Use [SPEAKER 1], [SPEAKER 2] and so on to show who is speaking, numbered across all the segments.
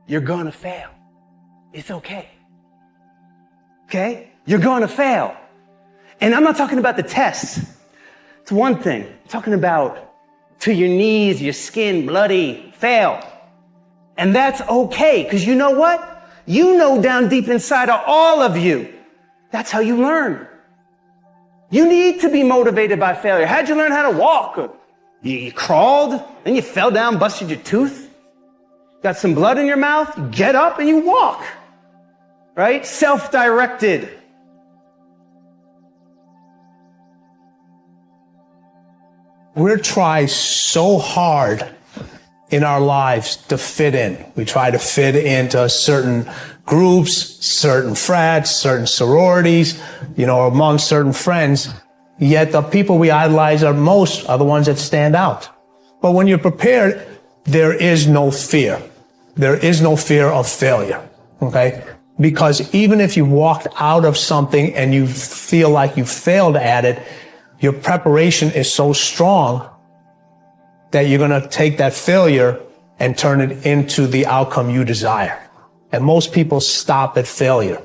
[SPEAKER 1] You're gonna fail. It's okay. Okay? You're gonna fail. And I'm not talking about the tests. It's one thing. I'm talking about to your knees, your skin, bloody, fail. And that's okay, because you know what? You know down deep inside of all of you, that's how you learn. You need to be motivated by failure. How'd you learn how to walk? You crawled, then you fell down, busted your tooth, got some blood in your mouth, you get up and you walk, right? Self-directed.
[SPEAKER 2] We're trying so hard in our lives to fit in. We try to fit into certain groups, certain frats, certain sororities, among certain friends. Yet the people we idolize are the ones that stand out. But when you're prepared, there is no fear. There is no fear of failure. Okay? Because even if you walked out of something and you feel like you failed at it, your preparation is so strong that you're going to take that failure and turn it into the outcome you desire. And most people stop at failure.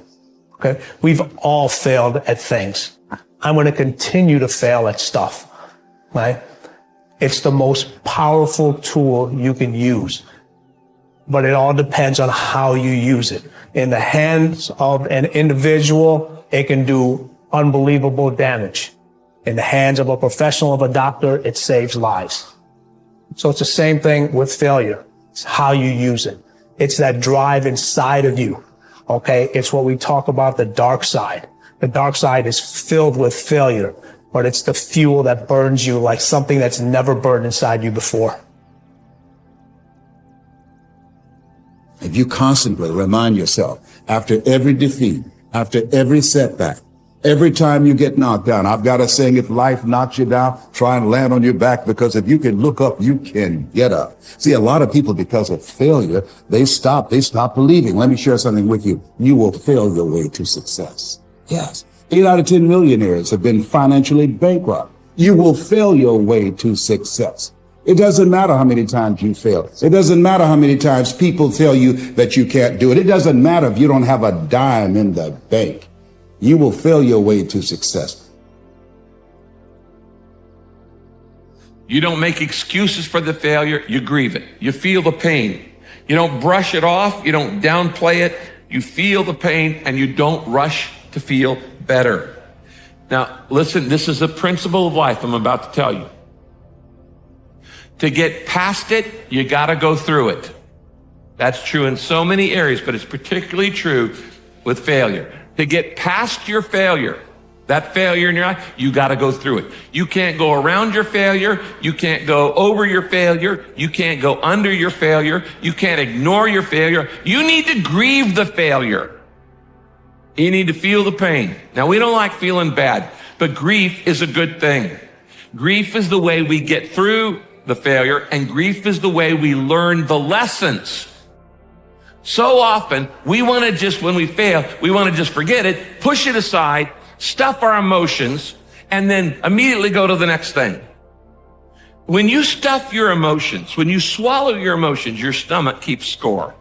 [SPEAKER 2] Okay? We've all failed at things. I'm going to continue to fail at stuff. Right? It's the most powerful tool you can use. But it all depends on how you use it. In the hands of an individual, it can do unbelievable damage. In the hands of a professional, of a doctor, it saves lives. So it's the same thing with failure. It's how you use it. It's that drive inside of you. Okay? It's what we talk about, the dark side. The dark side is filled with failure, but it's the fuel that burns you like something that's never burned inside you before.
[SPEAKER 3] If you constantly remind yourself, after every defeat, after every setback, every time you get knocked down, I've got a saying, if life knocks you down, try and land on your back, because if you can look up, you can get up. See, a lot of people, because of failure, they stop believing. Let me share something with you. You will fail your way to success. Yes. 8 out of 10 millionaires have been financially bankrupt. You will fail your way to success. It doesn't matter how many times you fail. It doesn't matter how many times people tell you that you can't do it. It doesn't matter if you don't have a dime in the bank. You will fail your way to success.
[SPEAKER 4] You don't make excuses for the failure. You grieve it. You feel the pain. You don't brush it off. You don't downplay it. You feel the pain and you don't rush to feel better. Now, listen, this is a principle of life I'm about to tell you. To get past it, you got to go through it. That's true in so many areas, but it's particularly true with failure. To get past your failure, that failure in your life, you got to go through it. You can't go around your failure. You can't go over your failure. You can't go under your failure. You can't ignore your failure. You need to grieve the failure. You need to feel the pain. Now, we don't like feeling bad, but grief is a good thing. Grief is the way we get through the failure, and grief is the way we learn the lessons. So often, we want to just, when we fail, we want to just forget it, push it aside, stuff our emotions, and then immediately go to the next thing. When you stuff your emotions, when you swallow your emotions, your stomach keeps score.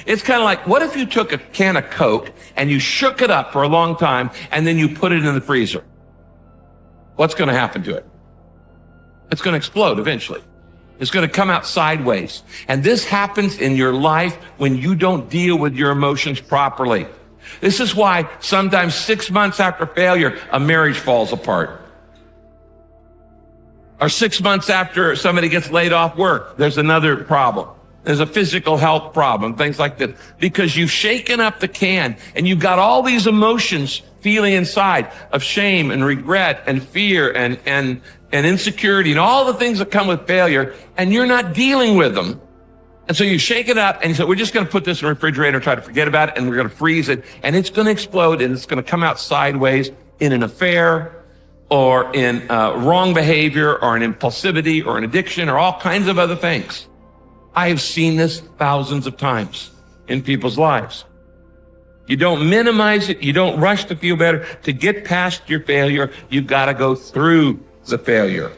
[SPEAKER 4] It's kind of like, what if you took a can of Coke and you shook it up for a long time and then you put it in the freezer? What's going to happen to it? It's going to explode eventually. It's going to come out sideways. And this happens in your life when you don't deal with your emotions properly. This is why sometimes 6 months after failure, a marriage falls apart. Or 6 months after somebody gets laid off work, there's another problem. There's a physical health problem, things like that. Because you've shaken up the can and you've got all these emotions feeling inside of shame and regret and fear and insecurity and all the things that come with failure, and you're not dealing with them. And so you shake it up and you say, we're just going to put this in the refrigerator, try to forget about it, and we're going to freeze it, and it's going to explode, and it's going to come out sideways in an affair or in wrong behavior or an impulsivity or an addiction or all kinds of other things. I have seen this thousands of times in people's lives. You don't minimize it. You don't rush to feel better. To get past your failure, you've got to go through the failure.